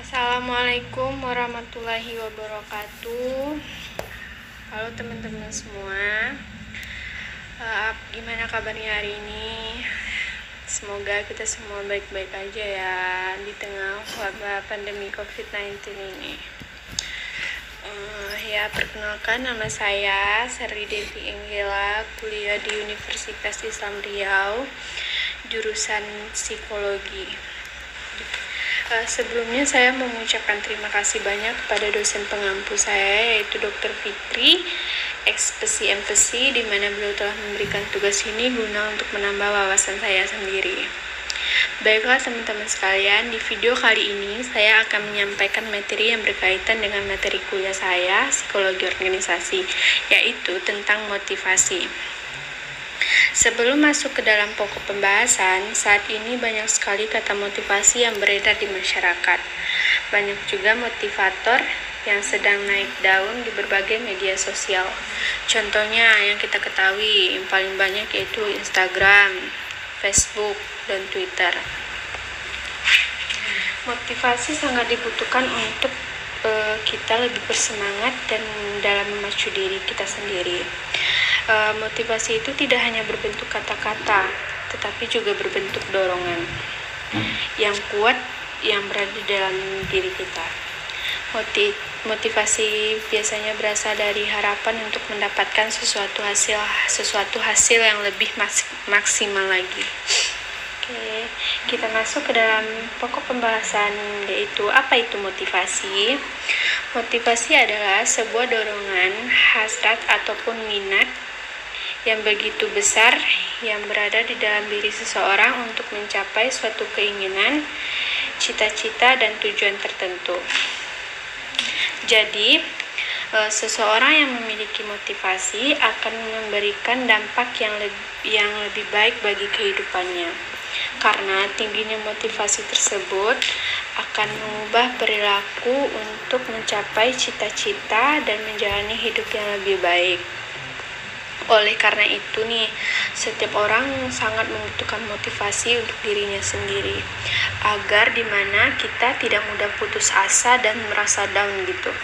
Assalamualaikum warahmatullahi wabarakatuh. Halo teman-teman semua, gimana kabarnya hari ini? Semoga kita semua baik-baik aja ya di tengah wabah pandemi COVID-19 ini. Perkenalkan, nama saya Sari Devi Enggela, kuliah di Universitas Islam Riau, jurusan psikologi. Sebelumnya saya mengucapkan terima kasih banyak kepada dosen pengampu saya, yaitu Dr. Fitri, ex-PSI, di mana beliau telah memberikan tugas ini guna untuk menambah wawasan saya sendiri. Baiklah teman-teman sekalian, di video kali ini saya akan menyampaikan materi yang berkaitan dengan materi kuliah saya, psikologi organisasi, yaitu tentang motivasi. Sebelum masuk ke dalam pokok pembahasan, saat ini banyak sekali kata motivasi yang beredar di masyarakat. Banyak juga motivator yang sedang naik daun di berbagai media sosial. Contohnya yang kita ketahui yang paling banyak yaitu Instagram, Facebook, dan Twitter. Motivasi sangat dibutuhkan untuk kita lebih bersemangat dan dalam memacu diri kita sendiri. Motivasi itu tidak hanya berbentuk kata-kata, tetapi juga berbentuk dorongan yang kuat yang berada di dalam diri kita. Motivasi biasanya berasal dari harapan untuk mendapatkan sesuatu hasil yang lebih maksimal lagi. Oke, kita masuk ke dalam pokok pembahasan, yaitu apa itu motivasi. Motivasi adalah sebuah dorongan, hasrat ataupun minat yang begitu besar yang berada di dalam diri seseorang untuk mencapai suatu keinginan, cita-cita, dan tujuan tertentu. Jadi, seseorang yang memiliki motivasi akan memberikan dampak yang lebih baik bagi kehidupannya. Karena tingginya motivasi tersebut akan mengubah perilaku untuk mencapai cita-cita dan menjalani hidup yang lebih baik. Oleh karena itu nih, setiap orang sangat membutuhkan motivasi untuk dirinya sendiri, agar dimana kita tidak mudah putus asa dan merasa down gitu,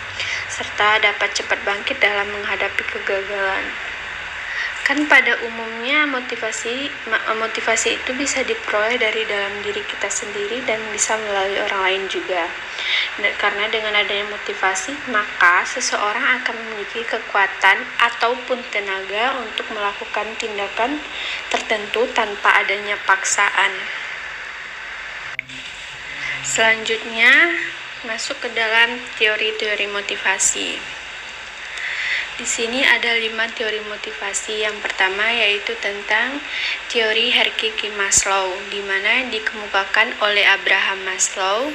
serta dapat cepat bangkit dalam menghadapi kegagalan. Kan pada umumnya motivasi itu bisa diperoleh dari dalam diri kita sendiri dan bisa melalui orang lain juga. Karena dengan adanya motivasi, maka seseorang akan memiliki kekuatan ataupun tenaga untuk melakukan tindakan tertentu tanpa adanya paksaan. Selanjutnya, masuk ke dalam teori-teori motivasi. Di sini ada 5 teori motivasi. Yang pertama yaitu tentang teori hierarki Maslow, di mana dikemukakan oleh Abraham Maslow.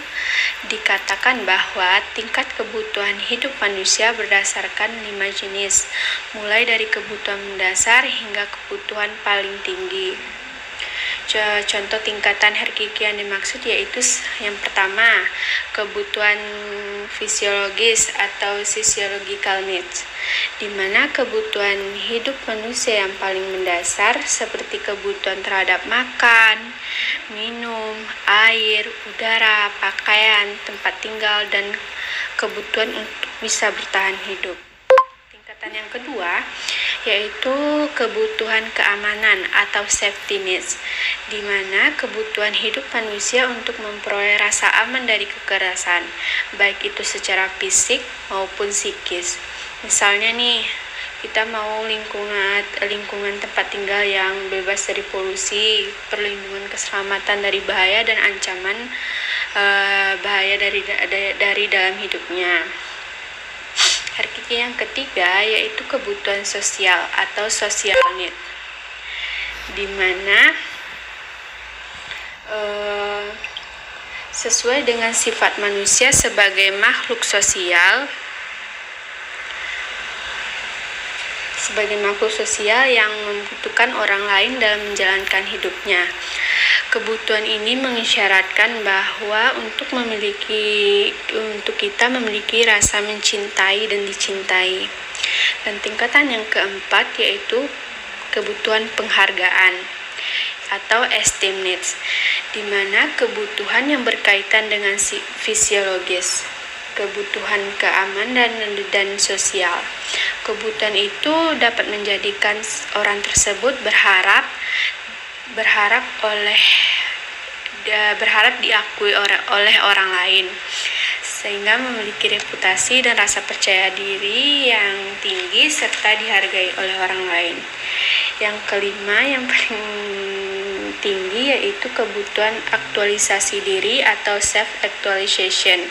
Dikatakan bahwa tingkat kebutuhan hidup manusia berdasarkan 5 jenis, mulai dari kebutuhan mendasar hingga kebutuhan paling tinggi. Contoh tingkatan hierarki yang dimaksud yaitu yang pertama, kebutuhan fisiologis atau physiological needs, di mana kebutuhan hidup manusia yang paling mendasar seperti kebutuhan terhadap makan, minum, air, udara, pakaian, tempat tinggal, dan kebutuhan untuk bisa bertahan hidup. Tingkatan yang kedua yaitu kebutuhan keamanan atau safety needs, di mana kebutuhan hidup manusia untuk memperoleh rasa aman dari kekerasan, baik itu secara fisik maupun psikis. Misalnya nih, kita mau lingkungan tempat tinggal yang bebas dari polusi, perlindungan keselamatan dari bahaya dan ancaman bahaya dari dalam hidupnya. Hierarki yang ketiga yaitu kebutuhan sosial atau social need, di mana sesuai dengan sifat manusia sebagai makhluk sosial yang membutuhkan orang lain dalam menjalankan hidupnya. Kebutuhan ini mengisyaratkan bahwa untuk kita memiliki rasa mencintai dan dicintai. Dan tingkatan yang keempat yaitu kebutuhan penghargaan, atau esteem needs, di mana kebutuhan yang berkaitan dengan fisiologis, kebutuhan keamanan dan sosial. Kebutuhan itu dapat menjadikan orang tersebut berharap diakui oleh orang lain, sehingga memiliki reputasi dan rasa percaya diri yang tinggi serta dihargai oleh orang lain. Yang kelima, yang paling tinggi, yaitu kebutuhan aktualisasi diri atau self-actualization,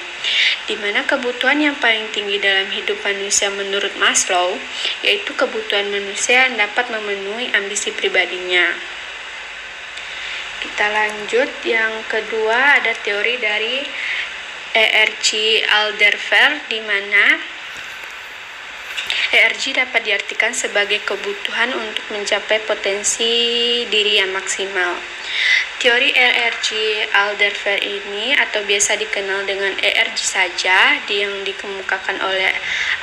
di mana kebutuhan yang paling tinggi dalam hidup manusia menurut Maslow, yaitu kebutuhan manusia yang dapat memenuhi ambisi pribadinya. Kita lanjut, yang kedua ada teori dari E.R.G. Alderfer, di mana ERG dapat diartikan sebagai kebutuhan untuk mencapai potensi diri yang maksimal. Teori ERG Alderfer ini, atau biasa dikenal dengan ERG saja, yang dikemukakan oleh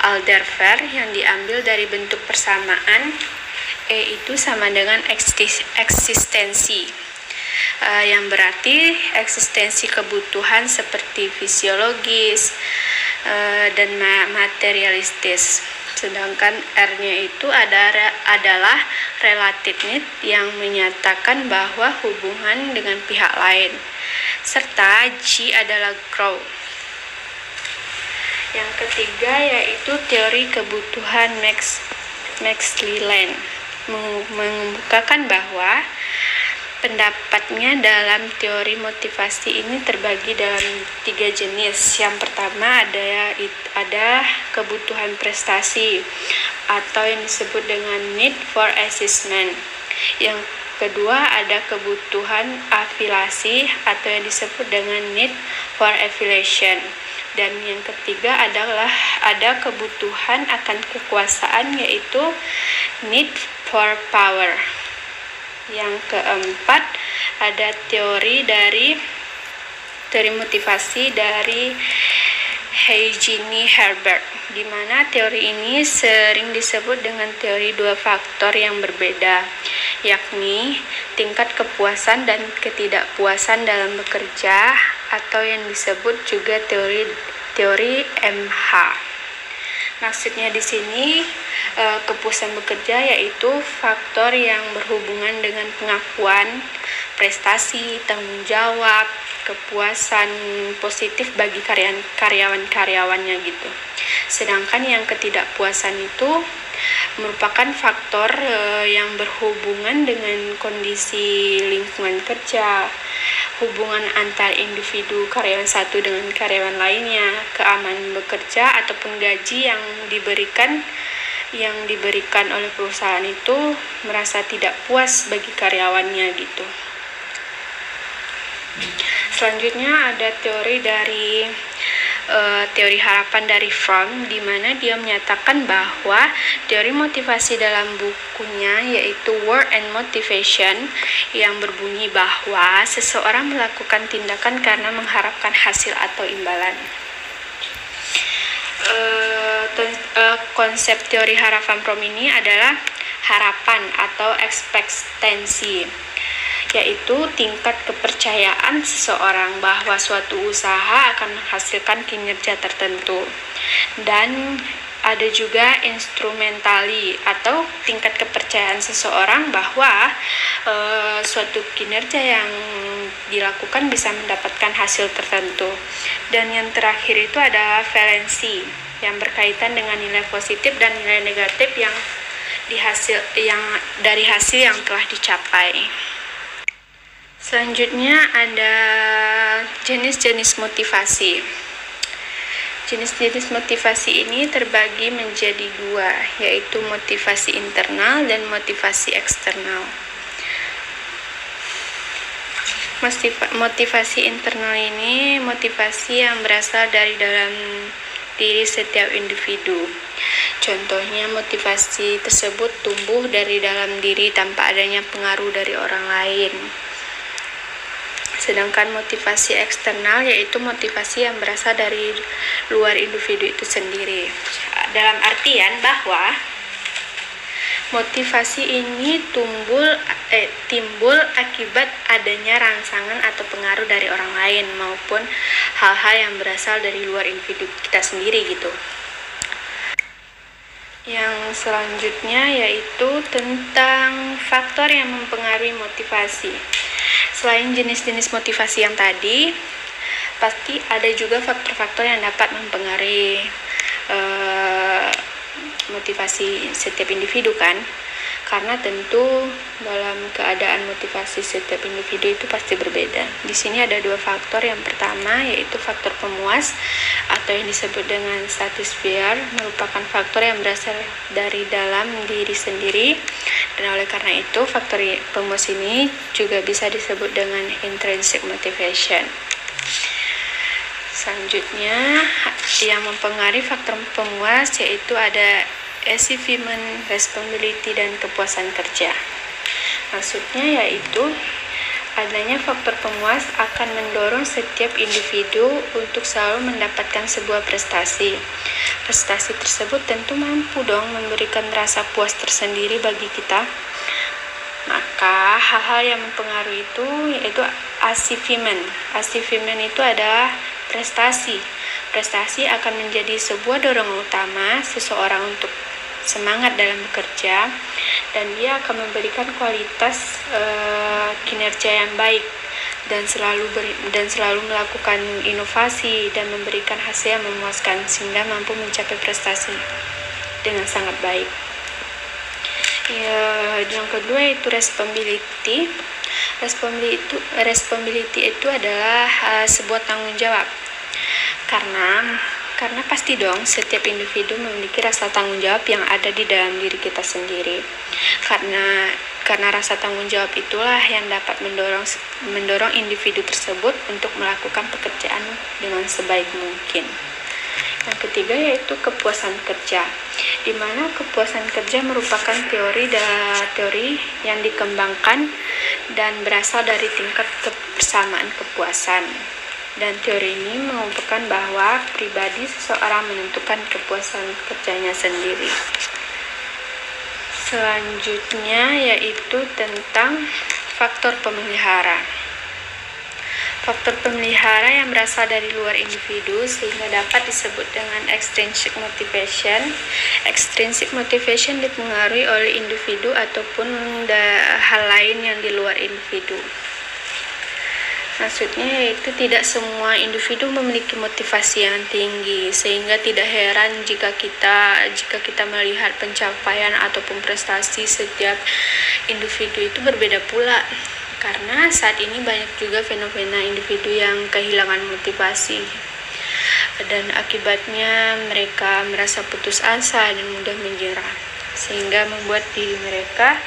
Alderfer, yang diambil dari bentuk persamaan E itu sama dengan eksistensi, yang berarti eksistensi kebutuhan seperti fisiologis dan materialistis. Sedangkan R-nya itu adalah relative need, yang menyatakan bahwa hubungan dengan pihak lain. Serta G adalah grow. Yang ketiga yaitu teori kebutuhan Max Leland, mengemukakan bahwa pendapatnya dalam teori motivasi ini terbagi dalam 3 jenis. Yang pertama ada kebutuhan prestasi atau yang disebut dengan need for achievement. Yang kedua ada kebutuhan afiliasi atau yang disebut dengan need for affiliation. Dan yang ketiga adalah ada kebutuhan akan kekuasaan, yaitu need for power. Yang keempat ada teori motivasi dari Eugenie Herbert, di mana teori ini sering disebut dengan teori 2 faktor yang berbeda, yakni tingkat kepuasan dan ketidakpuasan dalam bekerja, atau yang disebut juga teori MH. Maksudnya di sini kepuasan bekerja yaitu faktor yang berhubungan dengan pengakuan, prestasi, tanggung jawab, kepuasan positif bagi karyawan-karyawannya gitu. Sedangkan yang ketidakpuasan itu merupakan faktor yang berhubungan dengan kondisi lingkungan kerja, hubungan antar individu karyawan satu dengan karyawan lainnya, keamanan bekerja, ataupun gaji yang diberikan oleh perusahaan itu merasa tidak puas bagi karyawannya gitu. Selanjutnya ada teori harapan dari Fromm, di mana dia menyatakan bahwa teori motivasi dalam bukunya yaitu Work and Motivation, yang berbunyi bahwa seseorang melakukan tindakan karena mengharapkan hasil atau imbalan. Konsep teori harapan Fromm ini adalah harapan atau ekspektasi, yaitu tingkat kepercayaan seseorang bahwa suatu usaha akan menghasilkan kinerja tertentu. Dan ada juga instrumentali atau tingkat kepercayaan seseorang bahwa suatu kinerja yang dilakukan bisa mendapatkan hasil tertentu. Dan yang terakhir itu ada valensi, yang berkaitan dengan nilai positif dan nilai negatif dari hasil yang telah dicapai. Selanjutnya ada jenis-jenis motivasi. Jenis-jenis motivasi ini terbagi menjadi 2, yaitu motivasi internal dan motivasi eksternal. Motivasi internal ini motivasi yang berasal dari dalam diri setiap individu. Contohnya, motivasi tersebut tumbuh dari dalam diri tanpa adanya pengaruh dari orang lain. Sedangkan motivasi eksternal yaitu motivasi yang berasal dari luar individu itu sendiri. Dalam artian bahwa Motivasi ini timbul akibat adanya rangsangan atau pengaruh dari orang lain maupun hal-hal yang berasal dari luar individu kita sendiri gitu. Yang selanjutnya yaitu tentang faktor yang mempengaruhi motivasi. Selain jenis-jenis motivasi yang tadi, pasti ada juga faktor-faktor yang dapat mempengaruhi motivasi setiap individu kan, karena tentu dalam keadaan motivasi setiap individu itu pasti berbeda. Di sini ada dua faktor. Yang pertama yaitu faktor pemuas atau yang disebut dengan satisfier, merupakan faktor yang berasal dari dalam diri sendiri, dan oleh karena itu faktor pemuas ini juga bisa disebut dengan intrinsic motivation. Selanjutnya yang mempengaruhi faktor pemuas yaitu ada achievement, responsibility, dan kepuasan kerja. Maksudnya yaitu adanya faktor pemuas akan mendorong setiap individu untuk selalu mendapatkan sebuah prestasi. Prestasi tersebut tentu mampu dong memberikan rasa puas tersendiri bagi kita. Maka hal-hal yang mempengaruhi itu yaitu achievement. Achievement itu adalah prestasi. Prestasi akan menjadi sebuah dorongan utama seseorang untuk semangat dalam bekerja, dan dia akan memberikan kualitas kinerja yang baik dan selalu melakukan inovasi dan memberikan hasil yang memuaskan sehingga mampu mencapai prestasi dengan sangat baik. Yang kedua itu responsibility. Responsibility itu adalah sebuah tanggung jawab. Karena pasti dong setiap individu memiliki rasa tanggung jawab yang ada di dalam diri kita sendiri. Karena rasa tanggung jawab itulah yang dapat mendorong individu tersebut untuk melakukan pekerjaan dengan sebaik mungkin. Yang ketiga yaitu kepuasan kerja, di mana kepuasan kerja merupakan teori yang dikembangkan dan berasal dari tingkat kebersamaan kepuasan. Dan teori ini mengumpulkan bahwa pribadi seseorang menentukan kepuasan kerjanya sendiri. Selanjutnya yaitu tentang faktor pemelihara. Faktor pemelihara yang berasal dari luar individu sehingga dapat disebut dengan extrinsic motivation. Extrinsic motivation dipengaruhi oleh individu ataupun hal lain yang di luar individu. Maksudnya yaitu tidak semua individu memiliki motivasi yang tinggi, sehingga tidak heran jika kita melihat pencapaian ataupun prestasi setiap individu itu berbeda pula. Karena saat ini banyak juga fenomena individu yang kehilangan motivasi, dan akibatnya mereka merasa putus asa dan mudah menyerah, sehingga membuat diri mereka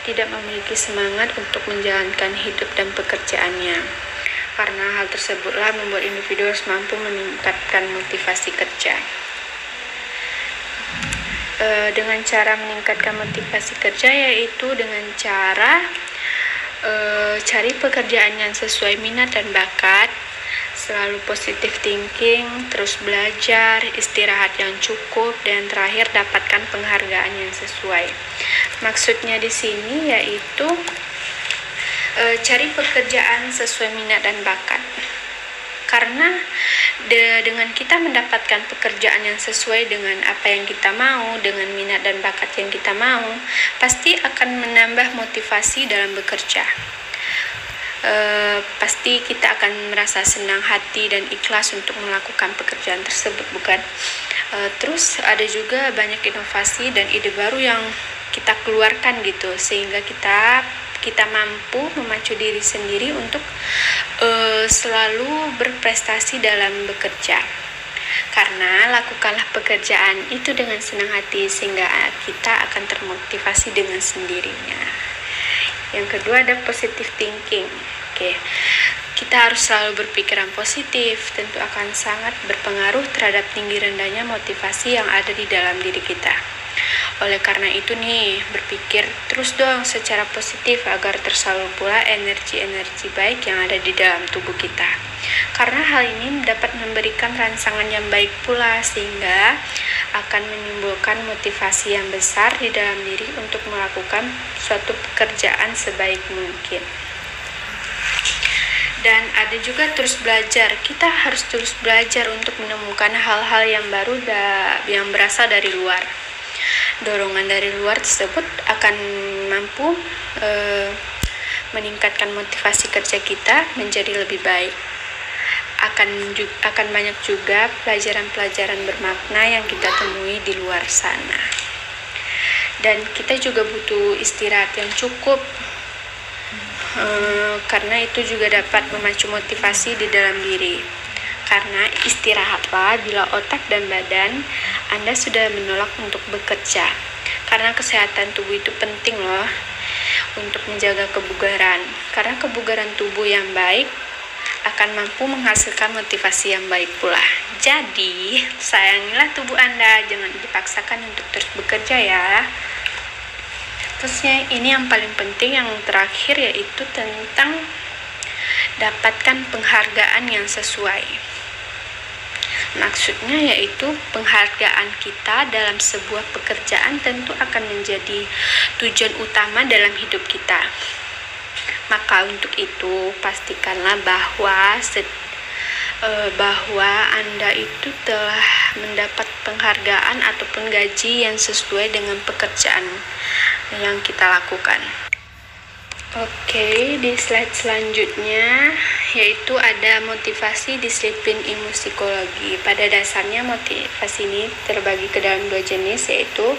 tidak memiliki semangat untuk menjalankan hidup dan pekerjaannya. Karena hal tersebutlah membuat individu harus mampu meningkatkan motivasi kerja. Dengan cara meningkatkan motivasi kerja yaitu dengan cara cari pekerjaan yang sesuai minat dan bakat, selalu positive thinking, terus belajar, istirahat yang cukup, dan terakhir dapatkan penghargaan yang sesuai. Maksudnya di sini yaitu cari pekerjaan sesuai minat dan bakat. Karena dengan kita mendapatkan pekerjaan yang sesuai dengan apa yang kita mau, dengan minat dan bakat yang kita mau, pasti akan menambah motivasi dalam bekerja. Pasti kita akan merasa senang hati dan ikhlas untuk melakukan pekerjaan tersebut, bukan? Terus ada juga banyak inovasi dan ide baru yang kita keluarkan gitu, sehingga kita mampu memacu diri sendiri untuk selalu berprestasi dalam bekerja. Karena lakukanlah pekerjaan itu dengan senang hati sehingga kita akan termotivasi dengan sendirinya. Yang kedua ada positive thinking. Kita harus selalu berpikiran positif, tentu akan sangat berpengaruh terhadap tinggi rendahnya motivasi yang ada di dalam diri kita. Oleh karena itu nih, berpikir terus dong secara positif agar tersalur pula energi-energi baik yang ada di dalam tubuh kita. karena hal ini dapat memberikan rangsangan yang baik pula, sehingga akan menimbulkan motivasi yang besar di dalam diri untuk melakukan suatu pekerjaan sebaik mungkin. Dan ada juga terus belajar. Kita harus terus belajar untuk menemukan hal-hal yang baru yang berasal dari luar. Dorongan dari luar tersebut akan mampu meningkatkan motivasi kerja kita menjadi lebih baik. Akan banyak juga pelajaran-pelajaran bermakna yang kita temui di luar sana. Dan kita juga butuh istirahat yang cukup, karena itu juga dapat memacu motivasi di dalam diri. Karena istirahatlah bila otak dan badan Anda sudah menolak untuk bekerja. Karena kesehatan tubuh itu penting loh untuk menjaga kebugaran. Karena kebugaran tubuh yang baik akan mampu menghasilkan motivasi yang baik pula. Jadi, sayangilah tubuh Anda, jangan dipaksakan untuk terus bekerja ya. Terusnya ini yang paling penting, yang terakhir, yaitu tentang dapatkan penghargaan yang sesuai. Maksudnya yaitu penghargaan kita dalam sebuah pekerjaan tentu akan menjadi tujuan utama dalam hidup kita. Maka untuk itu pastikanlah bahwa Anda itu telah mendapat penghargaan ataupun gaji yang sesuai dengan pekerjaan yang kita lakukan. Oke, di slide selanjutnya yaitu ada motivasi disiplin ilmu psikologi. Pada dasarnya motivasi ini terbagi ke dalam dua jenis, yaitu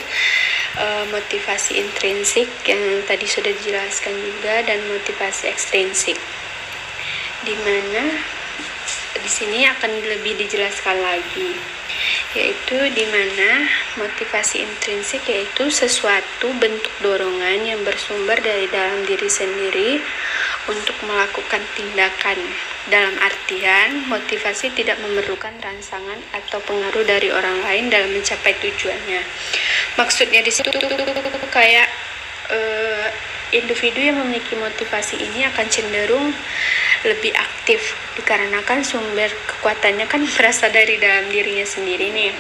motivasi intrinsik yang tadi sudah dijelaskan juga, dan motivasi ekstrinsik, di mana di sini akan lebih dijelaskan lagi, yaitu di mana motivasi intrinsik yaitu sesuatu bentuk dorongan yang bersumber dari dalam diri sendiri untuk melakukan tindakan. Dalam artian, motivasi tidak memerlukan rangsangan atau pengaruh dari orang lain dalam mencapai tujuannya. Maksudnya di situ kayak individu yang memiliki motivasi ini akan cenderung lebih aktif, dikarenakan sumber kekuatannya kan berasal dari dalam dirinya sendiri nih.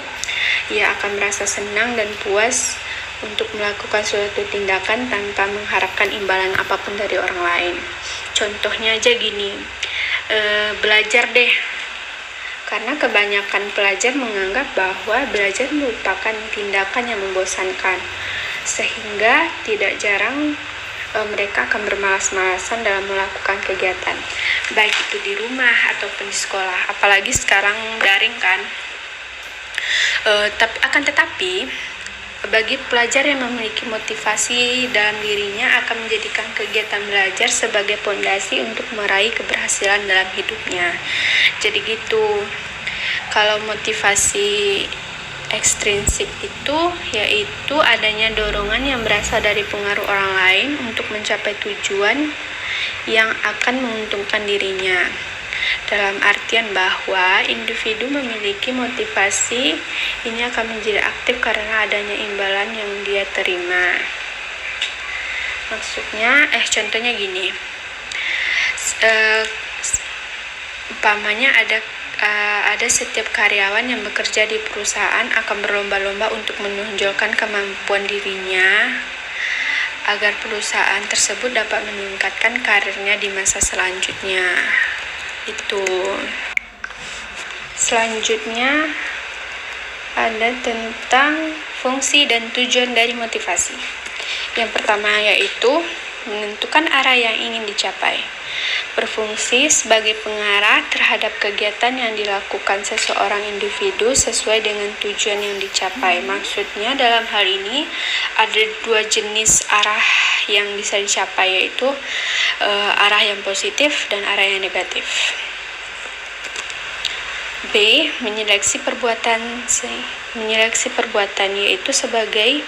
Ia akan merasa senang dan puas untuk melakukan suatu tindakan tanpa mengharapkan imbalan apapun dari orang lain. Contohnya aja gini, belajar deh. Karena kebanyakan pelajar menganggap bahwa belajar merupakan tindakan yang membosankan, sehingga tidak jarang mereka akan bermalas-malasan dalam melakukan kegiatan, baik itu di rumah ataupun di sekolah. Apalagi sekarang daring kan. Tetapi bagi pelajar yang memiliki motivasi dalam dirinya akan menjadikan kegiatan belajar sebagai fondasi untuk meraih keberhasilan dalam hidupnya. Jadi gitu. Kalau motivasi ekstrinsik itu yaitu adanya dorongan yang berasal dari pengaruh orang lain untuk mencapai tujuan yang akan menguntungkan dirinya. Dalam artian bahwa individu memiliki motivasi ini akan menjadi aktif karena adanya imbalan yang dia terima. Maksudnya, contohnya gini, umpamanya ada setiap karyawan yang bekerja di perusahaan akan berlomba-lomba untuk menonjolkan kemampuan dirinya agar perusahaan tersebut dapat meningkatkan karirnya di masa selanjutnya. Itu. Selanjutnya ada tentang fungsi dan tujuan dari motivasi. Yang pertama yaitu menentukan arah yang ingin dicapai. Berfungsi sebagai pengarah terhadap kegiatan yang dilakukan seseorang individu sesuai dengan tujuan yang dicapai. Maksudnya dalam hal ini ada dua jenis arah yang bisa dicapai, yaitu arah yang positif dan arah yang negatif. B. Menyeleksi perbuatan yaitu sebagai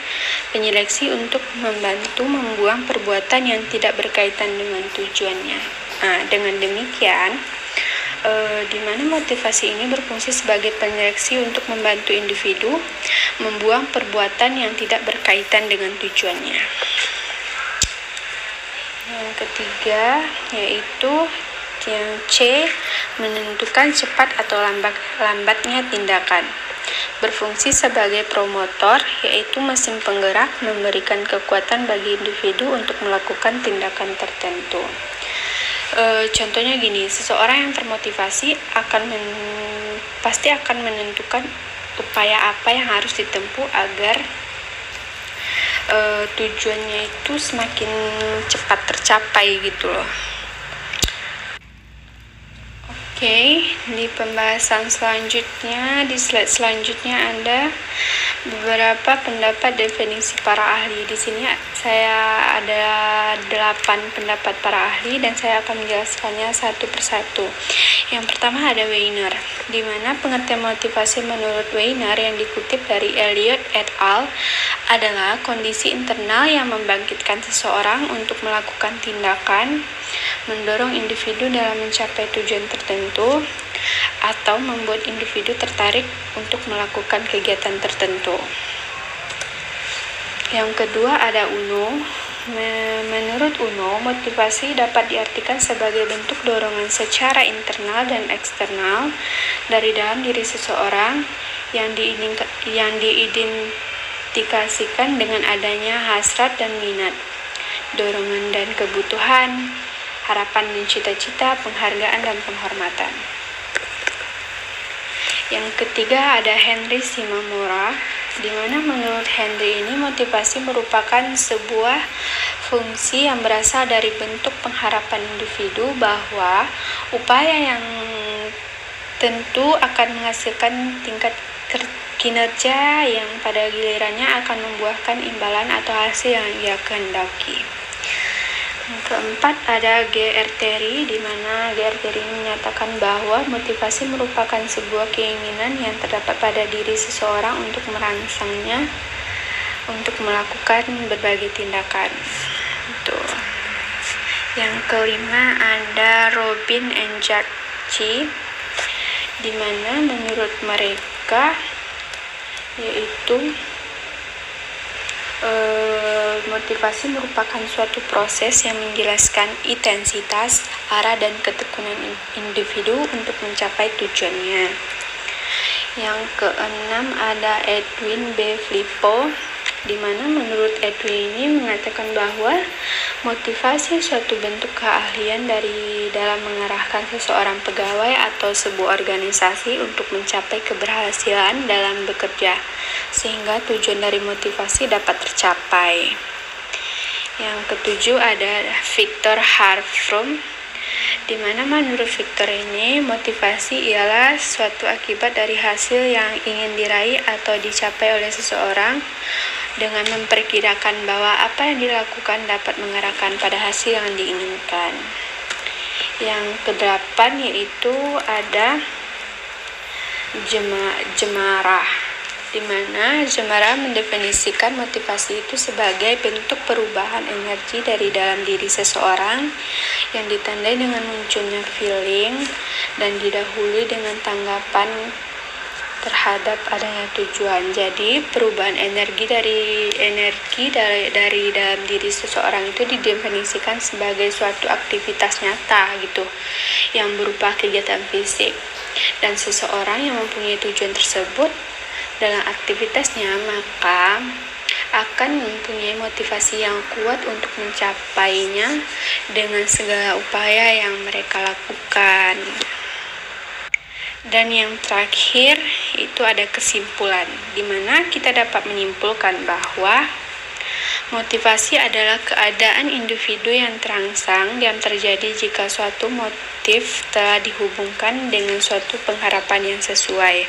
penyeleksi untuk membantu membuang perbuatan yang tidak berkaitan dengan tujuannya. Dengan demikian, di mana motivasi ini berfungsi sebagai penyeleksi untuk membantu individu membuang perbuatan yang tidak berkaitan dengan tujuannya. Yang ketiga yaitu Yang C, menentukan cepat atau lambatnya tindakan. Berfungsi sebagai promotor, yaitu mesin penggerak memberikan kekuatan bagi individu untuk melakukan tindakan tertentu. Contohnya gini, seseorang yang termotivasi pasti akan menentukan upaya apa yang harus ditempuh agar tujuannya itu semakin cepat tercapai gitu loh. Oke, di pembahasan selanjutnya, di slide selanjutnya ada beberapa pendapat definisi para ahli. Di sini saya ada 8 pendapat para ahli dan saya akan menjelaskannya satu persatu. Yang pertama ada Weiner, di mana pengertian motivasi menurut Weiner yang dikutip dari Elliot et al. Adalah kondisi internal yang membangkitkan seseorang untuk melakukan tindakan, mendorong individu dalam mencapai tujuan tertentu, atau membuat individu tertarik untuk melakukan kegiatan tertentu. Yang kedua ada Uno. Menurut Uno, motivasi dapat diartikan sebagai bentuk dorongan secara internal dan eksternal dari dalam diri seseorang yang diidentifikasikan dengan adanya hasrat dan minat, dorongan dan kebutuhan, harapan dan cita-cita, penghargaan dan penghormatan. Yang ketiga ada Henry Shimamura, di mana menurut Henry ini motivasi merupakan sebuah fungsi yang berasal dari bentuk pengharapan individu bahwa upaya yang tentu akan menghasilkan tingkat kinerja yang pada gilirannya akan membuahkan imbalan atau hasil yang ia kehendaki. Yang keempat ada G.R. Terry, di mana G.R. Terry menyatakan bahwa motivasi merupakan sebuah keinginan yang terdapat pada diri seseorang untuk merangsangnya untuk melakukan berbagai tindakan. Yang kelima ada Robin and Jack C, di mana menurut mereka yaitu motivasi merupakan suatu proses yang menjelaskan intensitas, arah, dan ketekunan individu untuk mencapai tujuannya. Yang keenam ada Edwin B. Flippo, di mana menurut Edwin ini mengatakan bahwa motivasi suatu bentuk keahlian dari dalam mengarahkan seseorang pegawai atau sebuah organisasi untuk mencapai keberhasilan dalam bekerja, sehingga tujuan dari motivasi dapat tercapai. Yang ketujuh ada Viktor Hartrum, di mana menurut Viktor ini motivasi ialah suatu akibat dari hasil yang ingin diraih atau dicapai oleh seseorang dengan memperkirakan bahwa apa yang dilakukan dapat mengarahkan pada hasil yang diinginkan. Yang kedelapan yaitu ada Jemarah, di mana Jemarah mendefinisikan motivasi itu sebagai bentuk perubahan energi dari dalam diri seseorang yang ditandai dengan munculnya feeling dan didahului dengan tanggapan terhadap adanya tujuan. Jadi perubahan energi dari dalam diri seseorang itu didefinisikan sebagai suatu aktivitas nyata gitu yang berupa kegiatan fisik, dan seseorang yang mempunyai tujuan tersebut dalam aktivitasnya maka akan mempunyai motivasi yang kuat untuk mencapainya dengan segala upaya yang mereka lakukan. Dan yang terakhir itu ada kesimpulan, di mana kita dapat menyimpulkan bahwa motivasi adalah keadaan individu yang terangsang yang terjadi jika suatu motif telah dihubungkan dengan suatu pengharapan yang sesuai.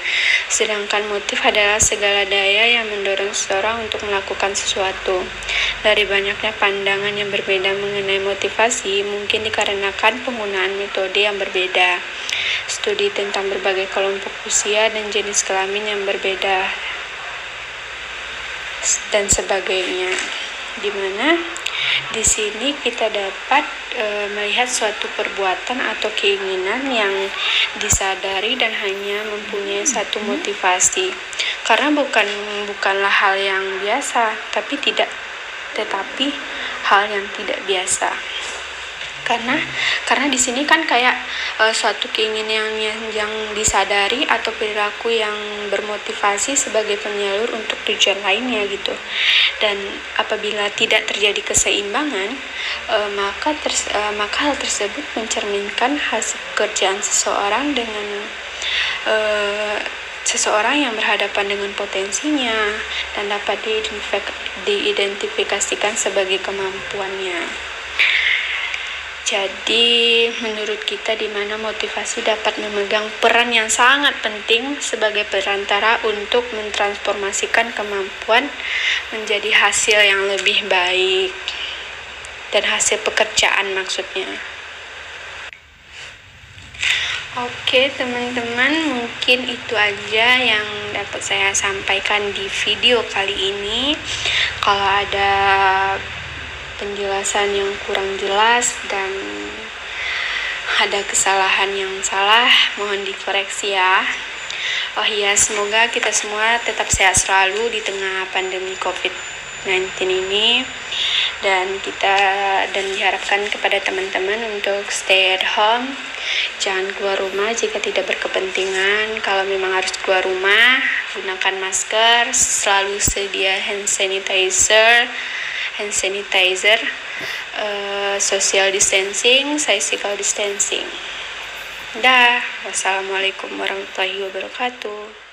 Sedangkan motif adalah segala daya yang mendorong seseorang untuk melakukan sesuatu. Dari banyaknya pandangan yang berbeda mengenai motivasi, mungkin dikarenakan penggunaan metode yang berbeda, studi tentang berbagai kelompok usia dan jenis kelamin yang berbeda, dan sebagainya. Di mana di sini kita dapat melihat suatu perbuatan atau keinginan yang disadari dan hanya mempunyai satu motivasi, karena bukanlah hal yang biasa, tetapi hal yang tidak biasa. karena di sini kan kayak suatu keinginan yang disadari atau perilaku yang bermotivasi sebagai penyalur untuk tujuan lainnya gitu. Dan apabila tidak terjadi keseimbangan, maka hal tersebut mencerminkan hasil pekerjaan seseorang dengan seseorang yang berhadapan dengan potensinya dan dapat diidentifikasikan sebagai kemampuannya. Jadi, menurut kita di mana motivasi dapat memegang peran yang sangat penting sebagai perantara untuk mentransformasikan kemampuan menjadi hasil yang lebih baik dan hasil pekerjaan maksudnya. Oke teman-teman, mungkin itu aja yang dapat saya sampaikan di video kali ini. Kalau ada penjelasan yang kurang jelas dan ada kesalahan yang salah, mohon dikoreksi ya. Oh iya, semoga kita semua tetap sehat selalu di tengah pandemi COVID-19 ini, dan diharapkan kepada teman-teman untuk stay at home, jangan keluar rumah jika tidak berkepentingan. Kalau memang harus keluar rumah, gunakan masker, selalu sedia hand sanitizer, social distancing, physical distancing. Wassalamualaikum warahmatullahi wabarakatuh.